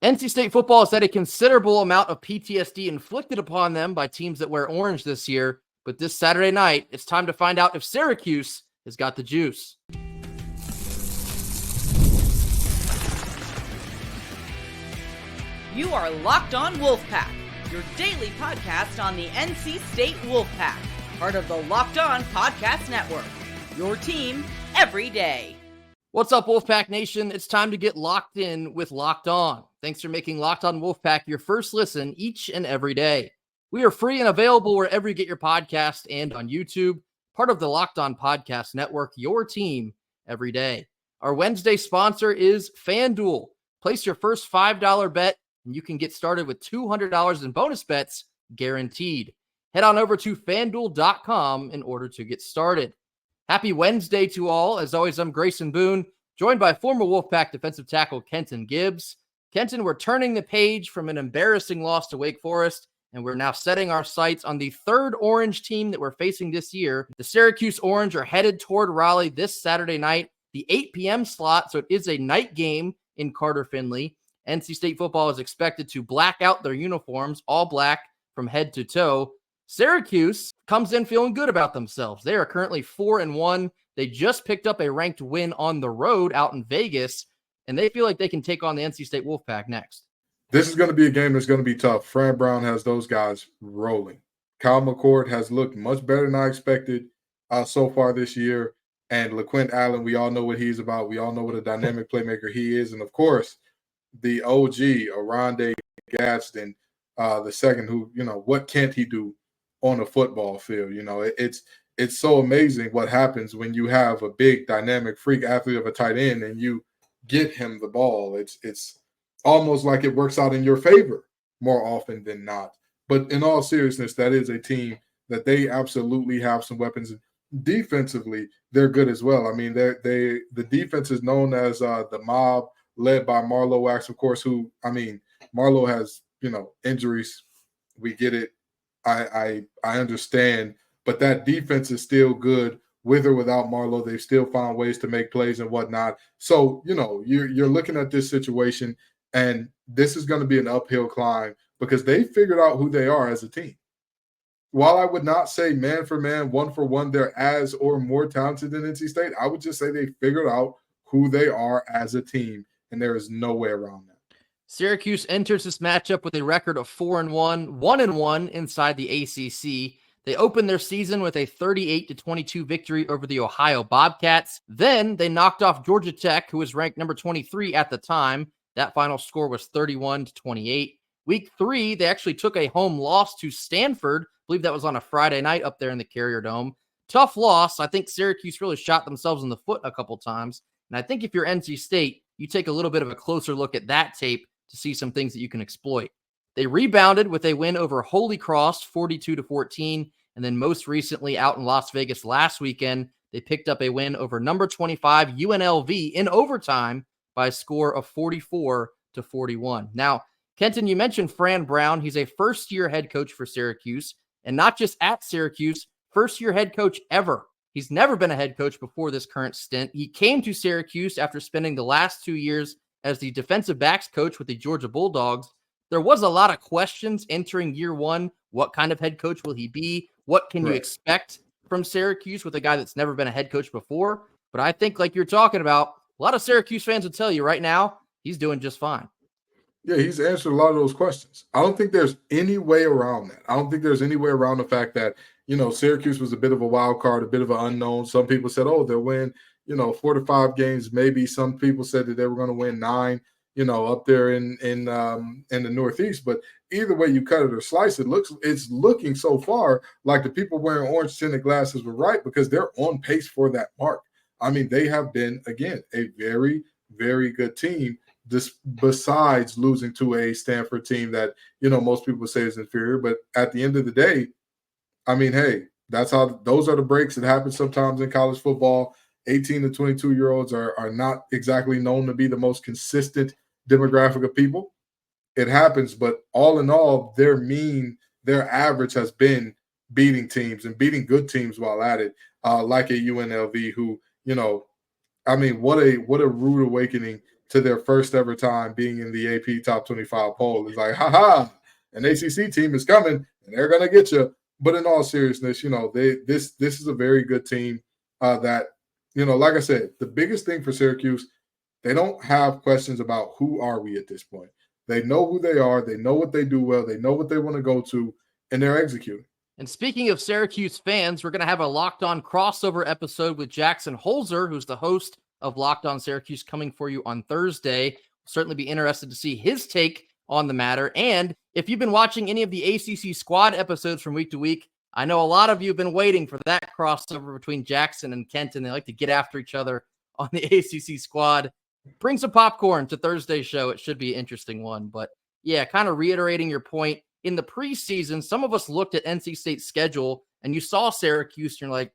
NC State football has had a considerable amount of PTSD inflicted upon them by teams that wear orange this year, but this Saturday night, it's time to find out if Syracuse has got the juice. You are Locked On Wolfpack, your daily podcast on the NC State Wolfpack, part of the Locked On Podcast Network, your team every day. What's up, Wolfpack Nation? It's time to get locked in with Locked On. Thanks for making Locked On Wolfpack your first listen each and every day. We are free and available wherever you get your podcast and on YouTube, part of the Locked On Podcast Network, your team every day. Our Wednesday sponsor is FanDuel. Place your first $5 bet, and you can get started with $200 in bonus bets guaranteed. Head on over to FanDuel.com in order to get started. Happy Wednesday to all. As always, I'm Grayson Boone, joined by former Wolfpack defensive tackle Kenton Gibbs. Kenton, we're turning the page from an embarrassing loss to Wake Forest, and we're now setting our sights on the third Orange team that we're facing this year. The Syracuse Orange are headed toward Raleigh this Saturday night, the 8 p.m. slot, so it is a night game in Carter Finley. NC State football is expected to black out their uniforms, all black from head to toe. Syracuse comes in feeling good about themselves. They are currently 4-1. They just picked up a ranked win on the road out in Vegas, and they feel like they can take on the NC State Wolfpack next. This is going to be a game that's going to be tough. Fran Brown has those guys rolling. Kyle McCord has looked much better than I expected so far this year. And LaQuint Allen, we all know what he's about. We all know what a dynamic playmaker he is. And, of course, the OG, Oronde Gadsden, the second who, what can't he do on a football field? It's so amazing what happens when you have a big dynamic freak athlete of a tight end and you get him the ball. It's almost like it works out in your favor more often than not. But in all seriousness, that is a team that they absolutely have some weapons. Defensively, they're good as well. I mean, the defense is known as the Mob, led by Marlowe Wax, of course, Marlowe has, injuries. We get it. I understand, but that defense is still good with or without Marlowe. They've still found ways to make plays and whatnot. So, you're looking at this situation, and this is going to be an uphill climb because they figured out who they are as a team. While I would not say man for man, one for one, they're as or more talented than NC State, I would just say they figured out who they are as a team, and there is no way around that. Syracuse enters this matchup with a record of 4-1, 1-1 inside the ACC. They opened their season with a 38-22 victory over the Ohio Bobcats. Then they knocked off Georgia Tech, who was ranked number 23 at the time. That final score was 31-28. Week 3, they actually took a home loss to Stanford. I believe that was on a Friday night up there in the Carrier Dome. Tough loss. I think Syracuse really shot themselves in the foot a couple times. And I think if you're NC State, you take a little bit of a closer look at that tape to see some things that you can exploit. They rebounded with a win over Holy Cross, 42-14. And then most recently out in Las Vegas last weekend, they picked up a win over number 25 UNLV in overtime by a score of 44-41. Now, Kenton, you mentioned Fran Brown. He's a first-year head coach for Syracuse, and not just at Syracuse, first-year head coach ever. He's never been a head coach before this current stint. He came to Syracuse after spending the last 2 years as the defensive backs coach with the Georgia Bulldogs. There was a lot of questions entering year one. What kind of head coach will he be? What can you expect from Syracuse with a guy that's never been a head coach before? But I think, like you're talking about, a lot of Syracuse fans would tell you right now, he's doing just fine. Yeah, he's answered a lot of those questions. I don't think there's any way around that. I don't think there's any way around the fact that, Syracuse was a bit of a wild card, a bit of an unknown. Some people said, they'll win, 4 to 5 games. Maybe some people said that they were going to win 9, up there in the Northeast. But either way you cut it or slice it, it's looking so far like the people wearing orange tinted glasses were right because they're on pace for that mark. I mean, they have been, again, a very, very good team. Besides losing to a Stanford team that, most people say is inferior. But at the end of the day, I mean, hey, those are the breaks that happen sometimes in college football. 18 to 22-year-olds are not exactly known to be the most consistent demographic of people. It happens, but all in all, their average has been beating teams and beating good teams while at it, like a UNLV who, what a rude awakening to their first ever time being in the AP Top 25 poll. It's like, ha, an ACC team is coming and they're going to get you. But in all seriousness, this is a very good team that, like I said, the biggest thing for Syracuse, they don't have questions about who are we at this point. They know who they are. They know what they do well. They know what they want to go to, and they're executing. And speaking of Syracuse fans, we're going to have a Locked On crossover episode with Jackson Holzer, who's the host of Locked On Syracuse, coming for you on Thursday. We'll certainly be interested to see his take on the matter. And if you've been watching any of the ACC squad episodes from week to week, I know a lot of you have been waiting for that crossover between Jackson and Kenton. They like to get after each other on the ACC squad. Bring some popcorn to Thursday's show. It should be an interesting one. But yeah, kind of reiterating your point, in the preseason, some of us looked at NC State's schedule and you saw Syracuse and you're like,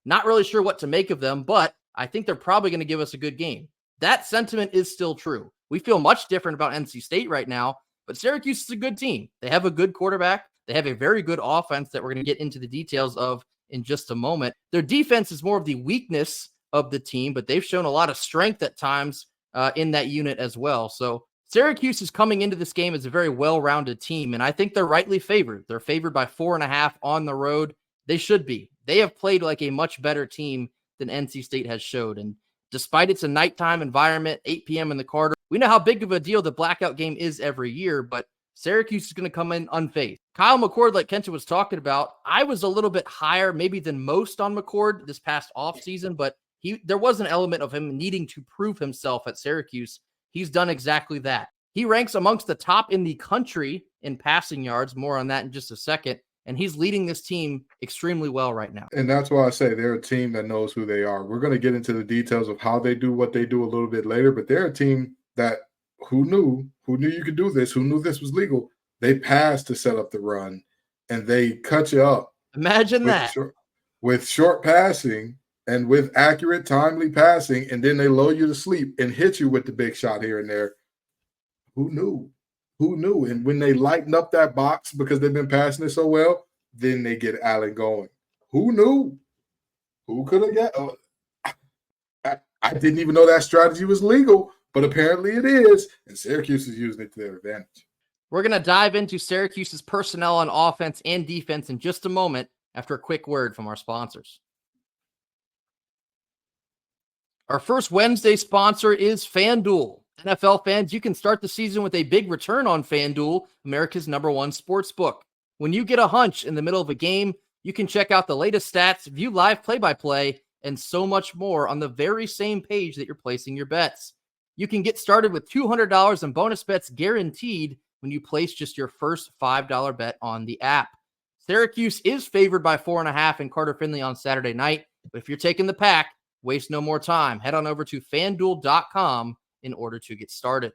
not really sure what to make of them, but I think they're probably going to give us a good game. That sentiment is still true. We feel much different about NC State right now, but Syracuse is a good team. They have a good quarterback. They have a very good offense that we're going to get into the details of in just a moment. Their defense is more of the weakness of the team, but they've shown a lot of strength at times in that unit as well. So Syracuse is coming into this game as a very well-rounded team, and I think they're rightly favored. They're favored by 4.5 on the road. They should be. They have played like a much better team than NC State has showed. And despite it's a nighttime environment, 8 p.m. in the Carter, we know how big of a deal the blackout game is every year, but Syracuse is going to come in unfazed. Kyle McCord, like Kenton was talking about, I was a little bit higher maybe than most on McCord this past offseason, but there was an element of him needing to prove himself at Syracuse. He's done exactly that. He ranks amongst the top in the country in passing yards. More on that in just a second. And he's leading this team extremely well right now. And that's why I say they're a team that knows who they are. We're going to get into the details of how they do what they do a little bit later, but they're a team that who knew you could do this, who knew this was legal. They passed to set up the run, and they cut you up. Imagine that. With short passing and with accurate, timely passing, and then they lull you to sleep and hit you with the big shot here and there. Who knew? Who knew? And when they lighten up that box because they've been passing it so well, then they get Allen going. Who knew? Who could have got? I didn't even know that strategy was legal, but apparently it is, and Syracuse is using it to their advantage. We're going to dive into Syracuse's personnel on offense and defense in just a moment after a quick word from our sponsors. Our first Wednesday sponsor is FanDuel. NFL fans, you can start the season with a big return on FanDuel, America's #1 sports book. When you get a hunch in the middle of a game, you can check out the latest stats, view live play-by-play, and so much more on the very same page that you're placing your bets. You can get started with $200 in bonus bets guaranteed when you place just your first $5 bet on the app. Syracuse is favored by 4.5 in Carter Finley on Saturday night, but if you're taking the pack, waste no more time. Head on over to FanDuel.com in order to get started.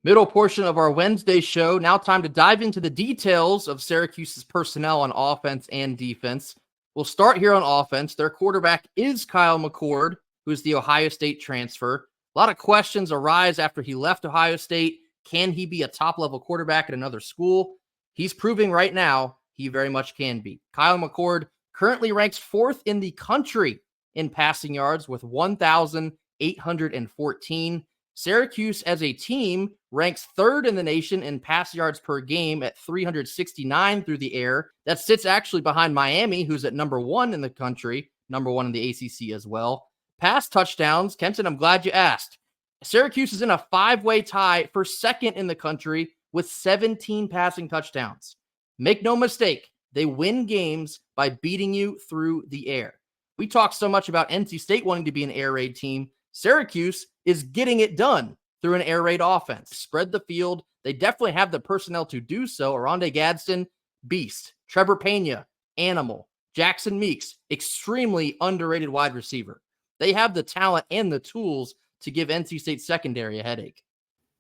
Middle portion of our Wednesday show. Now time to dive into the details of Syracuse's personnel on offense and defense. We'll start here on offense. Their quarterback is Kyle McCord, who's the Ohio State transfer. A lot of questions arise after he left Ohio State. Can he be a top-level quarterback at another school? He's proving right now he very much can be. Kyle McCord currently ranks 4th in the country in passing yards with 1,814. Syracuse as a team ranks 3rd in the nation in pass yards per game at 369 through the air. That sits actually behind Miami, who's at #1 in the country, #1 in the ACC as well. Pass touchdowns, Kenton, I'm glad you asked. Syracuse is in a 5-way tie for 2nd in the country with 17 passing touchdowns. Make no mistake, they win games by beating you through the air. We talk so much about NC State wanting to be an air raid team. Syracuse is getting it done through an air raid offense. Spread the field. They definitely have the personnel to do so. Aronde Gadsden, beast. Trevor Pena, animal. Jackson Meeks, extremely underrated wide receiver. They have the talent and the tools to give NC State secondary a headache.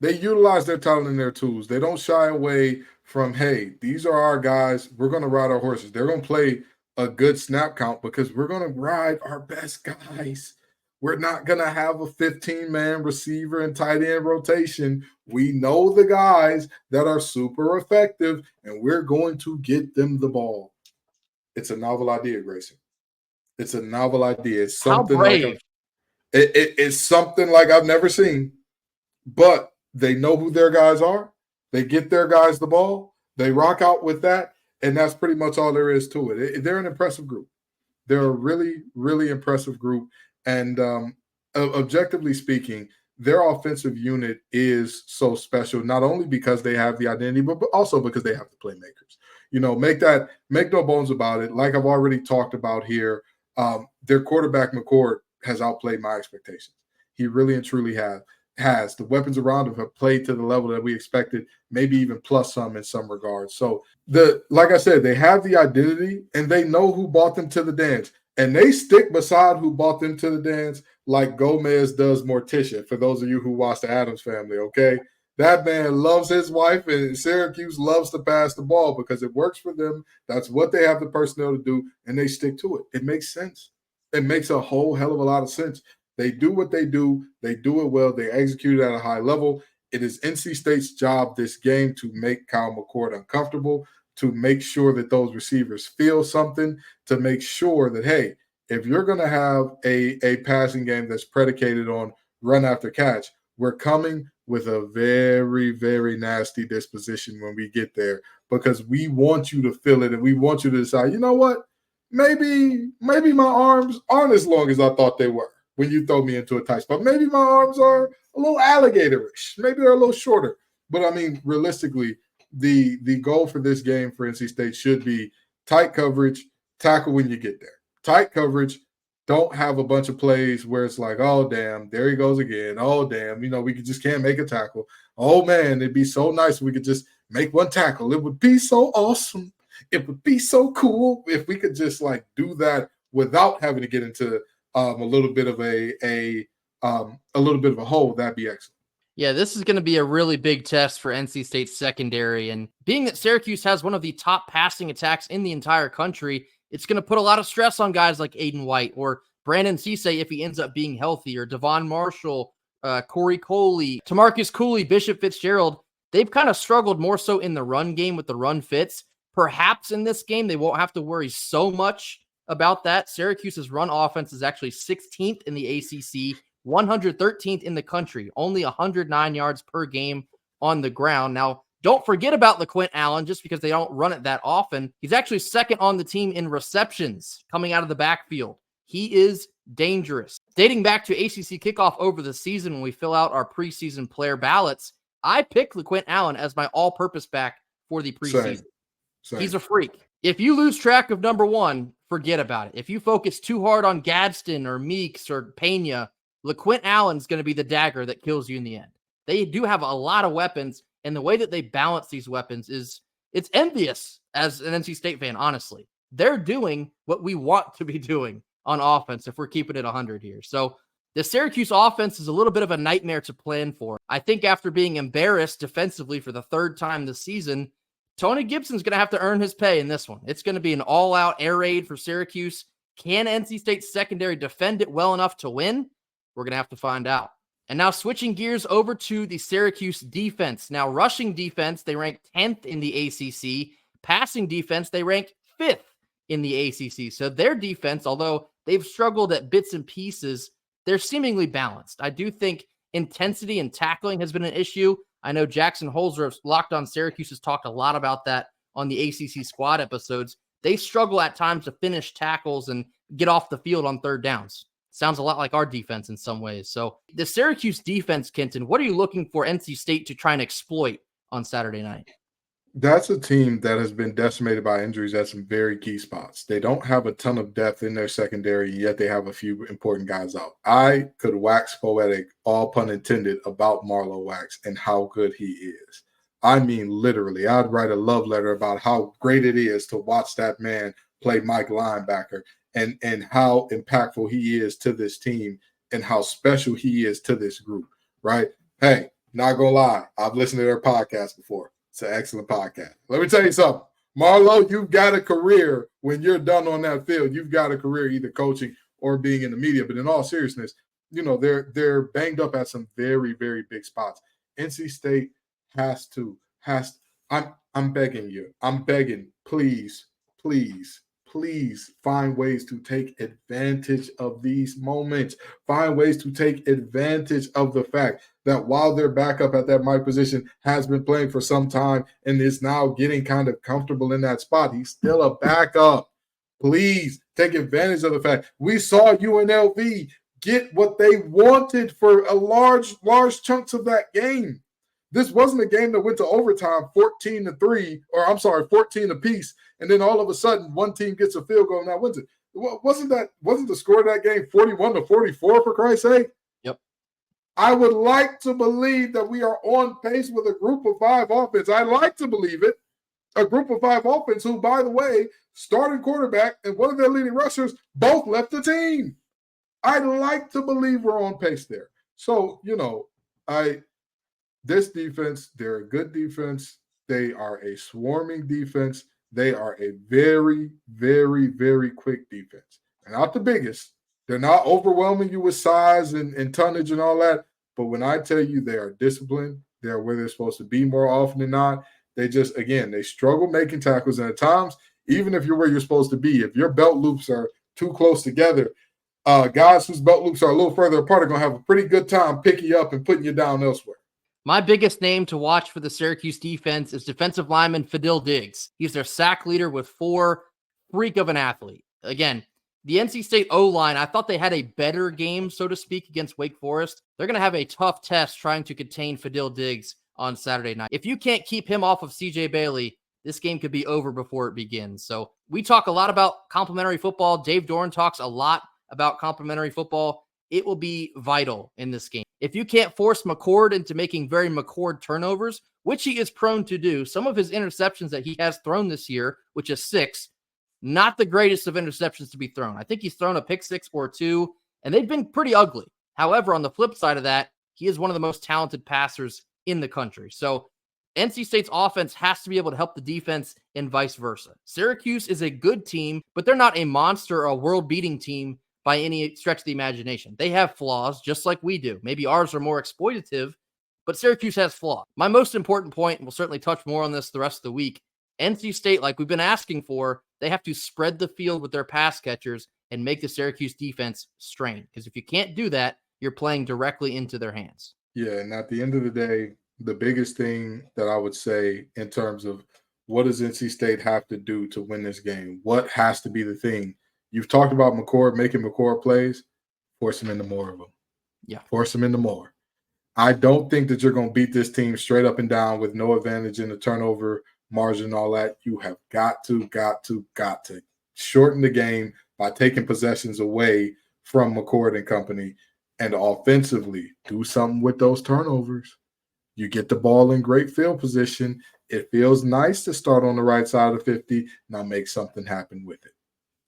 They utilize their talent and their tools. They don't shy away from, hey, these are our guys. We're going to ride our horses. They're going to play a good snap count because we're going to ride our best guys. We're not going to have a 15-man receiver and tight end rotation. We know the guys that are super effective, and we're going to get them the ball. It's a novel idea, Grayson. It's a novel idea. It's something How brave. It's something like I've never seen, but they know who their guys are. They get their guys the ball. They rock out with that, and that's pretty much all there is to it. They're an impressive group. They're a really, really impressive group. And objectively speaking, their offensive unit is so special, not only because they have the identity, but also because they have the playmakers. Make no bones about it. Like I've already talked about here, their quarterback, McCord, has outplayed my expectations. He really and truly has. The weapons around him have played to the level that we expected, maybe even plus some in some regards. So, like I said, they have the identity and they know who brought them to the dance. And they stick beside who brought them to the dance like Gomez does Morticia, for those of you who watch the Addams Family, okay? That man loves his wife, and Syracuse loves to pass the ball because it works for them. That's what they have the personnel to do, and they stick to it. It makes sense. It makes a whole hell of a lot of sense. They do what they do. They do it well. They execute it at a high level. It is NC State's job this game to make Kyle McCord uncomfortable, to make sure that those receivers feel something, to make sure that, hey, if you're going to have a passing game that's predicated on run after catch, we're coming with a very, very nasty disposition when we get there, because we want you to feel it and we want you to decide, you know what, maybe my arms aren't as long as I thought they were when you throw me into a tight spot. Maybe my arms are a little alligatorish. Maybe they're a little shorter. But, I mean, realistically, the goal for this game for NC State should be tight coverage, tackle when you get there. Tight coverage, don't have a bunch of plays where it's like, oh, damn, there he goes again. Oh, damn, we just can't make a tackle. Oh, man, it'd be so nice if we could just make one tackle. It would be so awesome. It would be so cool if we could just, do that without having to get into a little bit of a hole. That'd be excellent. Yeah, this is going to be a really big test for NC State's secondary. And being that Syracuse has one of the top passing attacks in the entire country, it's going to put a lot of stress on guys like Aiden White or Brandon Cisse if he ends up being healthy, or Devon Marshall, Corey Coley, Tamarcus Cooley, Bishop Fitzgerald. They've kind of struggled more so in the run game with the run fits. Perhaps in this game, they won't have to worry so much about that. Syracuse's run offense is actually 16th in the ACC, 113th in the country, only 109 yards per game on the ground. Now, don't forget about LeQuint Allen, just because they don't run it that often. He's actually second on the team in receptions coming out of the backfield. He is dangerous. Dating back to ACC kickoff over the season, when we fill out our preseason player ballots, I picked LeQuint Allen as my all-purpose back for the preseason. Same. He's a freak. If you lose track of number one, forget about it. If you focus too hard on Gadsden or Meeks or Pena, LeQuint Allen's going to be the dagger that kills you in the end. They do have a lot of weapons, and the way that they balance these weapons it's envious as an NC State fan, honestly. They're doing what we want to be doing on offense if we're keeping it 100 here. So the Syracuse offense is a little bit of a nightmare to plan for. I think after being embarrassed defensively for the third time this season, Tony Gibson's going to have to earn his pay in this one. It's going to be an all-out air raid for Syracuse. Can NC State's secondary defend it well enough to win? We're going to have to find out. And now switching gears over to the Syracuse defense. Now, rushing defense, they rank 10th in the ACC. Passing defense, they rank 5th in the ACC. So their defense, although they've struggled at bits and pieces, they're seemingly balanced. I do think intensity and tackling has been an issue. I know Jackson Holzer of Locked On Syracuse has talked a lot about that on the ACC squad episodes. They struggle at times to finish tackles and get off the field on third downs. Sounds a lot like our defense in some ways. So the Syracuse defense, Kenton, what are you looking for NC State to try and exploit on Saturday night? That's a team that has been decimated by injuries at some very key spots. They don't have a ton of depth in their secondary, yet they have a few important guys out. I could wax poetic, all pun intended, about Marlowe Wax and how good he is. I mean, literally, I'd write a love letter about how great it is to watch that man play Mike linebacker and how impactful he is to this team and how special he is to this group, right? Hey, not gonna lie, I've listened to their podcast before. It's an excellent podcast. Let me tell you something. Marlo, you've got a career when you're done on that field. You've got a career either coaching or being in the media. But in all seriousness, they're banged up at some very, very big spots. NC State has to. I'm begging you. I'm begging, please please find ways to take advantage of these moments. Find ways to take advantage of the fact that while their backup at that mic position has been playing for some time and is now getting kind of comfortable in that spot, he's still a backup. Please take advantage of the fact we saw UNLV get what they wanted for a large chunks of that game. This wasn't a game that went to overtime 14-3, or I'm sorry, 14 apiece, and then all of a sudden one team gets a field goal and that wins it. Wasn't the score of that game 41-44 for Christ's sake? Yep. I would like to believe that we are on pace with a group of 5 offense. I like to believe it. A group of 5 offense who, by the way, starting quarterback and one of their leading rushers both left the team. I'd like to believe we're on pace there. So, this defense, they're a good defense. They are a swarming defense. They are a very, very, very quick defense. And not the biggest. They're not overwhelming you with size and tonnage and all that. But when I tell you they are disciplined, they're where they're supposed to be more often than not. They just, again, they struggle making tackles. And at times, even if you're where you're supposed to be, if your belt loops are too close together, guys whose belt loops are a little further apart are going to have a pretty good time picking you up and putting you down elsewhere. My biggest name to watch for the Syracuse defense is defensive lineman Fadil Diggs. He's their sack leader with 4. Freak of an athlete. Again, the NC State O-line, I thought they had a better game, so to speak, against Wake Forest. They're going to have a tough test trying to contain Fadil Diggs on Saturday night. If you can't keep him off of CJ Bailey, this game could be over before it begins. So we talk a lot about complementary football. Dave Doran talks a lot about complementary football. It will be vital in this game. If you can't force McCord into making very McCord turnovers, which he is prone to do, some of his interceptions that he has thrown this year, which is 6, not the greatest of interceptions to be thrown. I think he's thrown a pick 6 or 2, and they've been pretty ugly. However, on the flip side of that, he is one of the most talented passers in the country. So NC State's offense has to be able to help the defense and vice versa. Syracuse is a good team, but they're not a monster or a world-beating team by any stretch of the imagination. They have flaws just like we do. Maybe ours are more exploitative, but Syracuse has flaws. My most important point, and we'll certainly touch more on this the rest of the week, NC State, like we've been asking for, they have to spread the field with their pass catchers and make the Syracuse defense strain. Because if you can't do that, you're playing directly into their hands. Yeah, and at the end of the day, the biggest thing that I would say in terms of what does NC State have to do to win this game? What has to be the thing? You've talked about McCord making McCord plays. Force him into more of them. Yeah. Force him into more. I don't think that you're going to beat this team straight up and down with no advantage in the turnover margin and all that. You have got to shorten the game by taking possessions away from McCord and company, and offensively do something with those turnovers. You get the ball in great field position. It feels nice to start on the right side of 50. Now make something happen with it.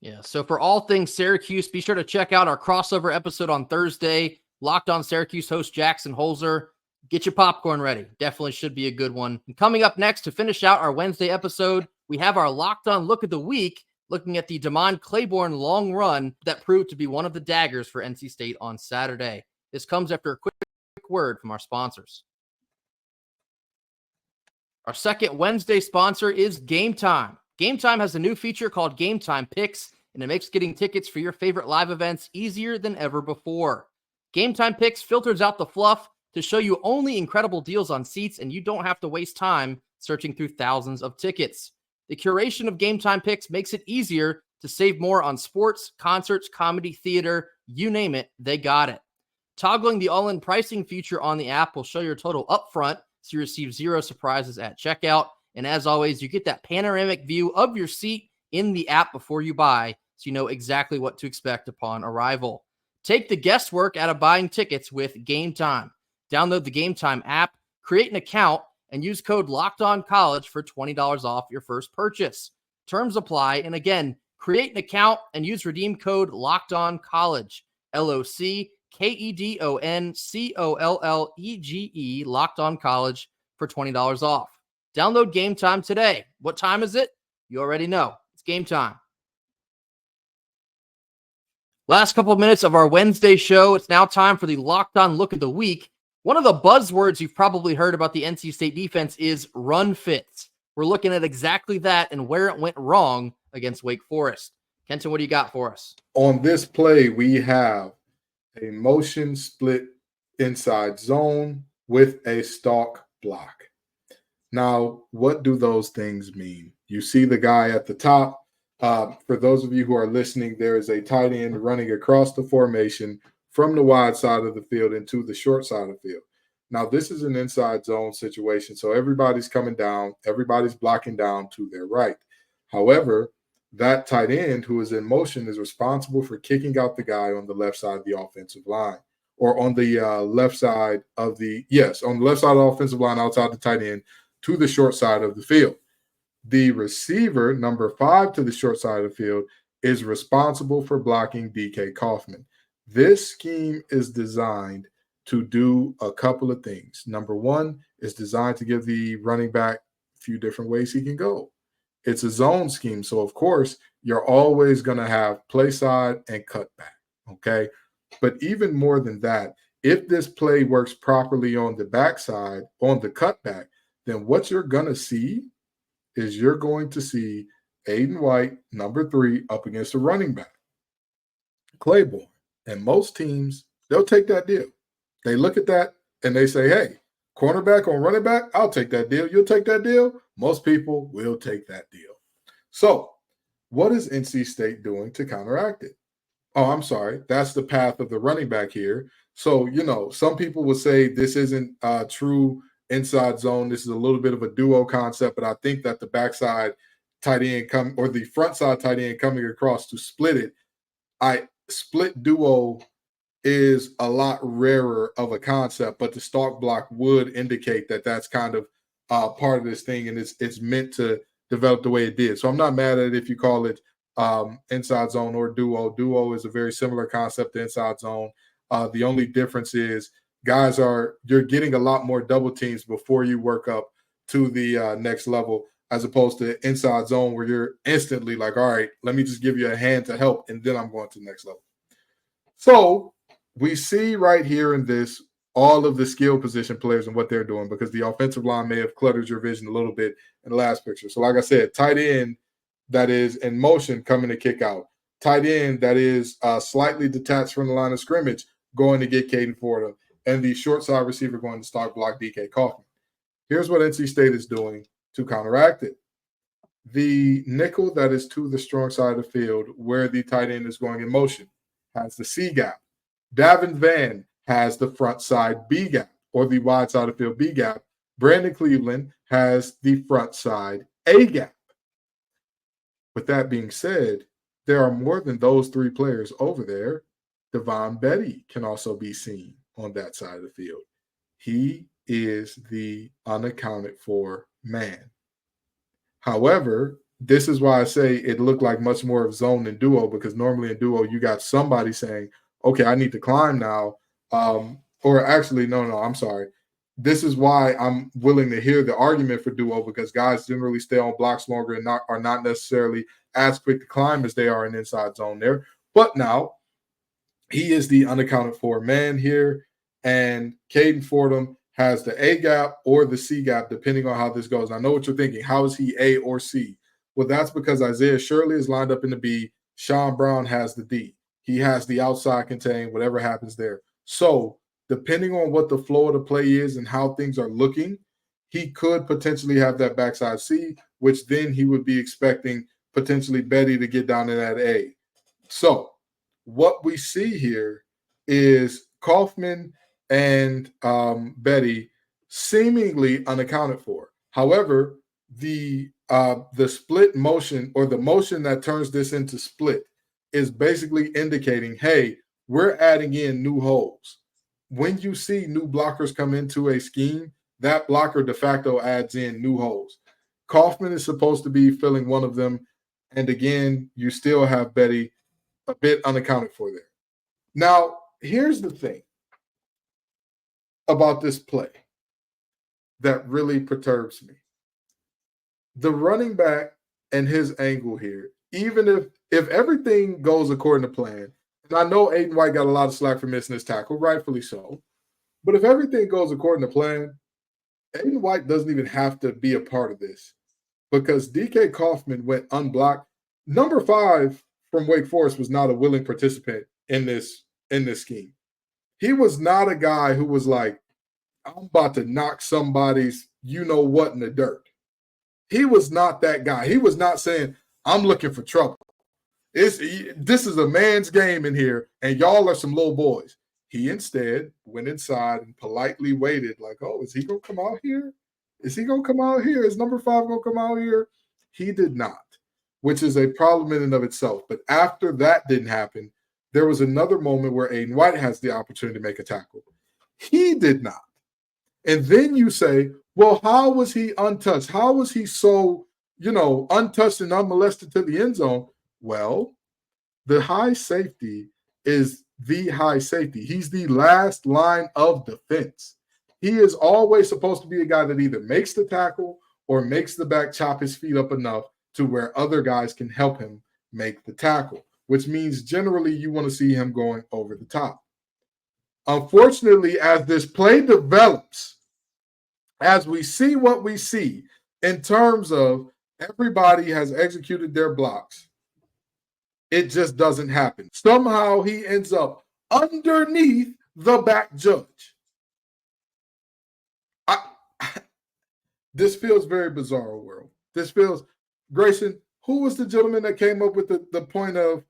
Yeah, so for all things Syracuse, be sure to check out our crossover episode on Thursday. Locked On Syracuse host Jackson Holzer. Get your popcorn ready. Definitely should be a good one. And coming up next to finish out our Wednesday episode, we have our Locked On Look of the Week, looking at the Damon Claiborne long run that proved to be one of the daggers for NC State on Saturday. This comes after a quick word from our sponsors. Our second Wednesday sponsor is Gametime. Gametime has a new feature called Gametime Picks, and it makes getting tickets for your favorite live events easier than ever before. Gametime Picks filters out the fluff to show you only incredible deals on seats, and you don't have to waste time searching through thousands of tickets. The curation of Gametime Picks makes it easier to save more on sports, concerts, comedy, theater, you name it, they got it. Toggling the all-in pricing feature on the app will show your total upfront, so you receive 0 surprises at checkout. And as always, you get that panoramic view of your seat in the app before you buy, so you know exactly what to expect upon arrival. Take the guesswork out of buying tickets with Gametime. Download the Gametime app, create an account, and use code LOCKEDONCollege for $20 off your first purchase. Terms apply. And again, create an account and use redeem code LOCKEDONCollege, LOCKEDONCOLLEGE, Locked On College, for $20 off. Download Gametime today. What time is it? You already know. It's game time. Last couple of minutes of our Wednesday show. It's now time for the Locked On Look of the Week. One of the buzzwords you've probably heard about the NC State defense is run fits. We're looking at exactly that and where it went wrong against Wake Forest. Kenton, what do you got for us? On this play, we have a motion split inside zone with a stalk block. Now, what do those things mean? You see the guy at the top. For those of you who are listening, there is a tight end running across the formation from the wide side of the field into the short side of the field. Now, this is an inside zone situation, so everybody's coming down, everybody's blocking down to their right. However, that tight end who is in motion is responsible for kicking out the guy on the left side of the offensive line, or on the left side of the offensive line outside the tight end to the short side of the field. The receiver, number 5 to the short side of the field, is responsible for blocking DK Kaufman. This scheme is designed to do a couple of things. Number 1 is designed to give the running back a few different ways he can go. It's a zone scheme, so of course, you're always going to have play side and cutback, okay? But even more than that, if this play works properly on the backside, on the cutback, then what you're going to see is you're going to see Aiden White, number 3, up against a running back, Claiborne. And most teams, they'll take that deal. They look at that and they say, hey, cornerback on running back, I'll take that deal. You'll take that deal? Most people will take that deal. So what is NC State doing to counteract it? Oh, I'm sorry. That's the path of the running back here. So, some people would say this isn't true inside zone. This is a little bit of a duo concept, but I think that the backside tight end or the front side tight end coming across to split it, split duo is a lot rarer of a concept, but the stalk block would indicate that that's kind of part of this thing, and it's meant to develop the way it did. So I'm not mad at it if you call it inside zone or duo. Duo is a very similar concept to inside zone. The only difference is you're getting a lot more double teams before you work up to the next level, as opposed to inside zone where you're instantly like, all right, let me just give you a hand to help, and then I'm going to the next level. So we see right here in this all of the skill position players and what they're doing, because the offensive line may have cluttered your vision a little bit in the last picture. So like I said, tight end that is in motion coming to kick out. Tight end that is slightly detached from the line of scrimmage going to get Caden Fordham. And the short side receiver going to stock block DK Kaufman. Here's what NC State is doing to counteract it. The nickel that is to the strong side of the field where the tight end is going in motion has the C gap. Davin Van has the front side B gap, or the wide side of the field B gap. Brandon Cleveland has the front side A gap. With that being said, there are more than those 3 players over there. Devon Betty can also be seen on that side of the field. He is the unaccounted for man. However, this is why I say it looked like much more of zone than duo, because normally in duo, you got somebody saying, okay, I need to climb now. Or actually, no, I'm sorry. This is why I'm willing to hear the argument for duo, because guys generally stay on blocks longer and are not necessarily as quick to climb as they are in inside zone there. But now he is the unaccounted for man here, and Caden Fordham has the A gap or the C gap, depending on how this goes. And I know what you're thinking. How is he A or C? Well, that's because Isaiah Shirley is lined up in the B. Sean Brown has the D. He has the outside contain, whatever happens there. So depending on what the flow of the play is and how things are looking, he could potentially have that backside C, which then he would be expecting potentially Betty to get down in that A. So what we see here is Kaufman and Betty seemingly unaccounted for. However, the split motion, or the motion that turns this into split, is basically indicating, hey, we're adding in new holes. When you see new blockers come into a scheme, that blocker de facto adds in new holes. Kaufman is supposed to be filling one of them. And again, you still have Betty a bit unaccounted for there. Now, here's the thing about this play that really perturbs me. The running back and his angle here, even if everything goes according to plan, and I know Aiden White got a lot of slack for missing his tackle, rightfully so, but if everything goes according to plan, Aiden White doesn't even have to be a part of this. because DK Kaufman went unblocked. Number 5 from Wake Forest was not a willing participant in this scheme. He was not a guy who was like, I'm about to knock somebody's you-know-what in the dirt. He was not that guy. He was not saying, I'm looking for trouble. This is a man's game in here, and y'all are some little boys. He instead went inside and politely waited like, oh, is he going to come out here? Is he going to come out here? Is number 5 going to come out here? He did not, which is a problem in and of itself. But after that didn't happen, there was another moment where Aiden White has the opportunity to make a tackle. He did not. And then you say, well, how was he untouched? How was he so, untouched and unmolested to the end zone? Well, the high safety is the high safety. He's the last line of defense. He is always supposed to be a guy that either makes the tackle or makes the back chop his feet up enough to where other guys can help him make the tackle, which means generally you want to see him going over the top. Unfortunately, as this play develops, as we see what we see in terms of everybody has executed their blocks, it just doesn't happen. Somehow he ends up underneath the back judge. This feels very bizarre, world. This feels, Grayson, who was the gentleman that came up with the point of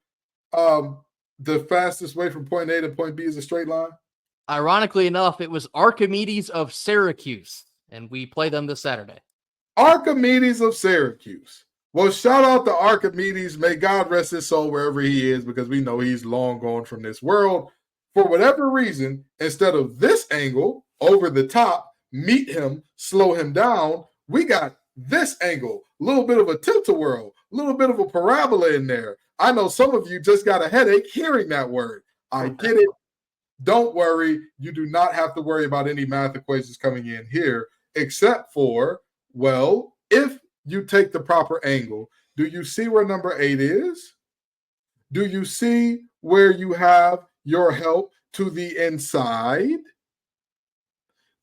the fastest way from point A to point B is a straight line? Ironically enough, it was Archimedes of Syracuse, and we play them this Saturday. Archimedes of Syracuse. Well, shout out to Archimedes. May God rest his soul wherever he is, because we know he's long gone from this world. For whatever reason, instead of this angle over the top, meet him, slow him down, we got this angle, a little bit of a tilt-a-whirl, a little bit of a parabola in there. I know some of you just got a headache hearing that word. I get it. Don't worry. You do not have to worry about any math equations coming in here, except for, well, if you take the proper angle, do you see where number 8 is? Do you see where you have your help to the inside?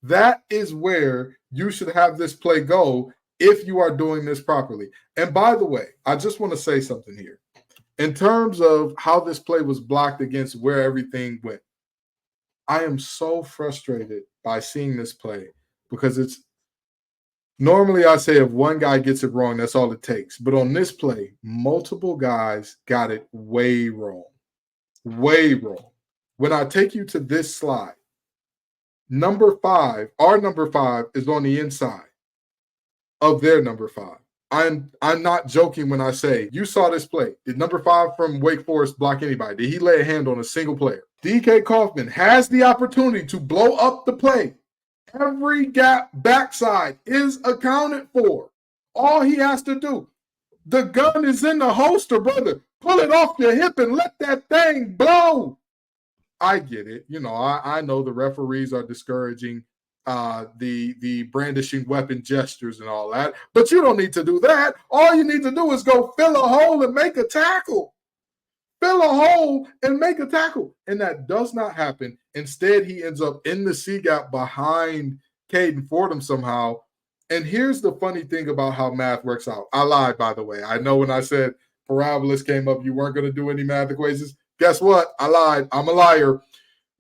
That is where you should have this play go if you are doing this properly. And by the way, I just want to say something here. In terms of how this play was blocked against where everything went, I am so frustrated by seeing this play because it's normally I say if one guy gets it wrong, that's all it takes. But on this play, multiple guys got it way wrong. Way wrong. When I take you to this slide, number 5, our number 5 is on the inside of their number 5. I'm not joking when I say you saw this play. Did number 5 from Wake Forest block anybody? Did he lay a hand on a single player? DK Kaufman has the opportunity to blow up the play. Every gap backside is accounted for. All he has to do, the gun is in the holster, brother. Pull it off your hip and let that thing blow. I get it. I know the referees are discouraging the brandishing weapon gestures and all that, but you don't need to do that. All you need to do is go fill a hole and make a tackle. Fill a hole and make a tackle. And that does not happen. Instead, he ends up in the C gap behind Caden Fordham somehow. And here's the funny thing about how math works out. I lied, by the way. I know when I said parabolas came up, you weren't going to do any math equations. Guess what? I lied. I'm a liar.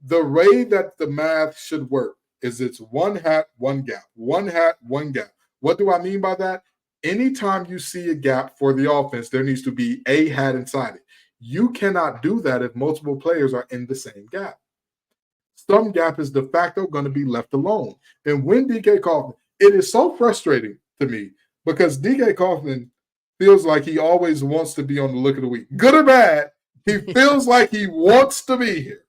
The way that the math should work is it's one hat, one gap. One hat, one gap. What do I mean by that? Anytime you see a gap for the offense, there needs to be a hat inside it. You cannot do that if multiple players are in the same gap. Some gap is de facto going to be left alone. And when DK Kaufman, it is so frustrating to me because DK Kaufman feels like he always wants to be on the look of the week. Good or bad, he feels like he wants to be here.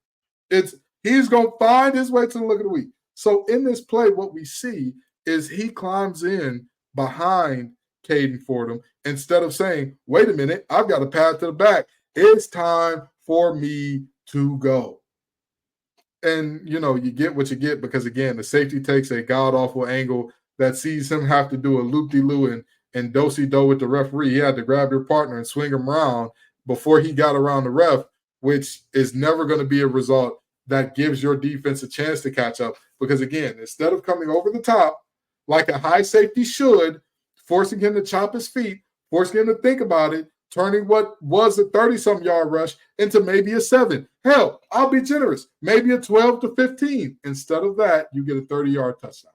He's going to find his way to the look of the week. So in this play, what we see is he climbs in behind Caden Fordham instead of saying, wait a minute, I've got a path to the back. It's time for me to go. And, you get what you get because, again, the safety takes a god-awful angle that sees him have to do a loop-de-loo and do-si-do with the referee. He had to grab your partner and swing him around before he got around the ref, which is never going to be a result that gives your defense a chance to catch up. Because, again, instead of coming over the top like a high safety should, forcing him to chop his feet, forcing him to think about it, turning what was a 30-some yard rush into maybe a 7. Hell, I'll be generous, maybe a 12 to 15. Instead of that, you get a 30-yard touchdown.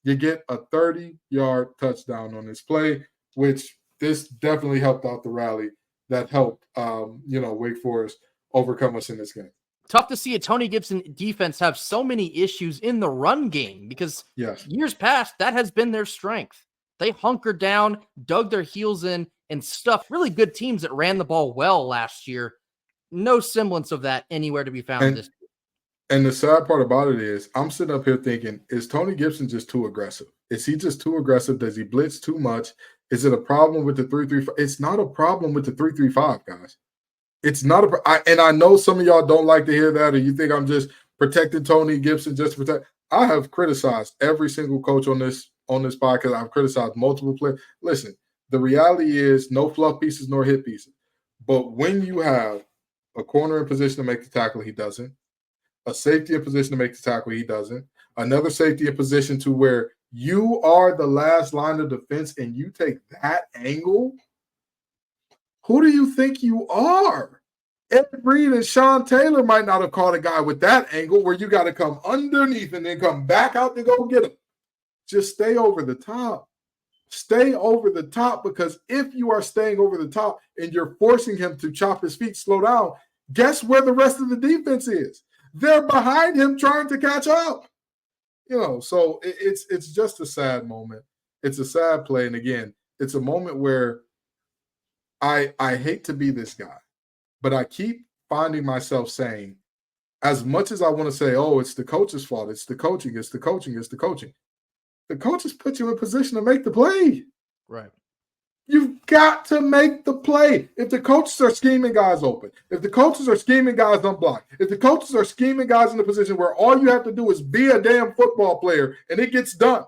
You get a 30-yard touchdown on this play, which this definitely helped out the rally that helped, Wake Forest overcome us in this game. Tough to see a Tony Gibson defense have so many issues in the run game because years past, that has been their strength. They hunkered down, dug their heels in, and stuffed really good teams that ran the ball well last year. No semblance of that anywhere to be found this year. And the sad part about it is I'm sitting up here thinking, is Tony Gibson just too aggressive? Is he just too aggressive? Does he blitz too much? Is it a problem with the 3-3-5? It's not a problem with the 3-3-5, guys. It's not and I know some of y'all don't like to hear that, or you think I'm just protecting Tony Gibson just to protect. I have criticized every single coach on this podcast. I've criticized multiple players. Listen, the reality is no fluff pieces nor hit pieces. But when you have a corner in position to make the tackle, he doesn't. A safety in position to make the tackle, he doesn't. Another safety in position to where you are the last line of defense and you take that angle. Who do you think you are? Ed Reed and Sean Taylor might not have caught a guy with that angle where you got to come underneath and then come back out to go get him. Just stay over the top. Stay over the top, because if you are staying over the top and you're forcing him to chop his feet, slow down, guess where the rest of the defense is? They're behind him trying to catch up. So it's just a sad moment. It's a sad play. And again, it's a moment where I hate to be this guy, but I keep finding myself saying, as much as I want to say, oh, it's the coach's fault, it's the coaching, it's the coaching, it's the coaching. The coaches put you in position to make the play. Right. You've got to make the play. If the coaches are scheming guys open, if the coaches are scheming guys unblocked, if the coaches are scheming guys in a position where all you have to do is be a damn football player and it gets done.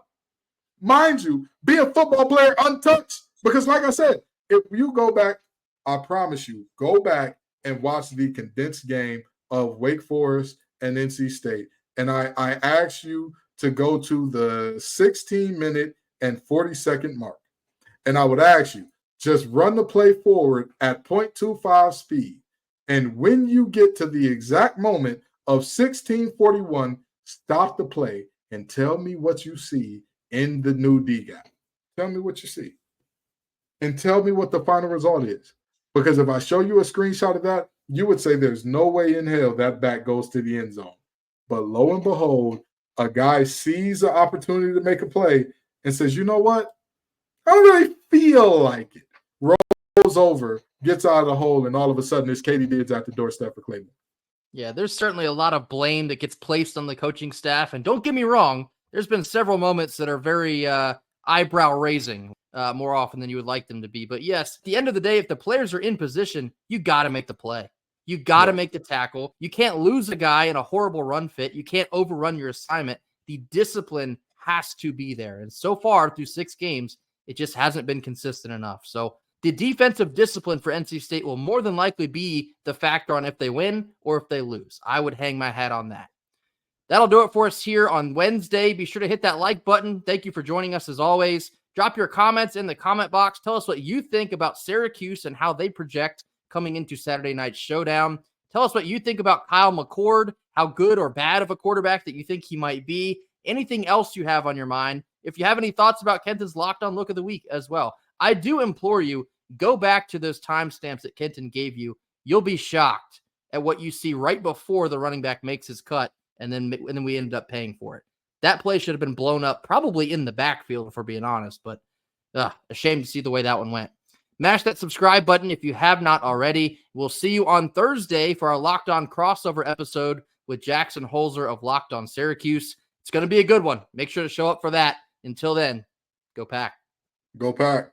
Mind you, be a football player untouched. Because like I said, if you go back, I promise you, go back and watch the condensed game of Wake Forest and NC State. And I ask you to go to the 16-minute and 40-second mark. And I would ask you, just run the play forward at 0.25 speed. And when you get to the exact moment of 16:41, stop the play and tell me what you see in the new D gap. Tell me what you see. And tell me what the final result is. Because if I show you a screenshot of that, you would say there's no way in hell that back goes to the end zone. But lo and behold, a guy sees an opportunity to make a play and says, you know what? I don't really feel like it. Rolls over, gets out of the hole, and all of a sudden it's Katie Diggs at the doorstep for Cleveland. Yeah, there's certainly a lot of blame that gets placed on the coaching staff. And don't get me wrong, there's been several moments that are very eyebrow-raising more often than you would like them to be. But yes, at the end of the day, if the players are in position, you got to make the play. You got to make the tackle. You can't lose a guy in a horrible run fit. You can't overrun your assignment. The discipline has to be there. And so far through 6 games, it just hasn't been consistent enough. So the defensive discipline for NC State will more than likely be the factor on if they win or if they lose. I would hang my hat on that. That'll do it for us here on Wednesday. Be sure to hit that like button. Thank you for joining us as always. Drop your comments in the comment box. Tell us what you think about Syracuse and how they project coming into Saturday night's showdown. Tell us what you think about Kyle McCord, how good or bad of a quarterback that you think he might be. Anything else you have on your mind. If you have any thoughts about Kenton's Locked On Look of the Week as well, I do implore you, go back to those timestamps that Kenton gave you. You'll be shocked at what you see right before the running back makes his cut, and then we ended up paying for it. That play should have been blown up, probably in the backfield, if we're being honest, but a shame to see the way that one went. Mash that subscribe button if you have not already. We'll see you on Thursday for our Locked On crossover episode with Jackson Holzer of Locked On Syracuse. It's going to be a good one. Make sure to show up for that. Until then, go Pack. Go Pack.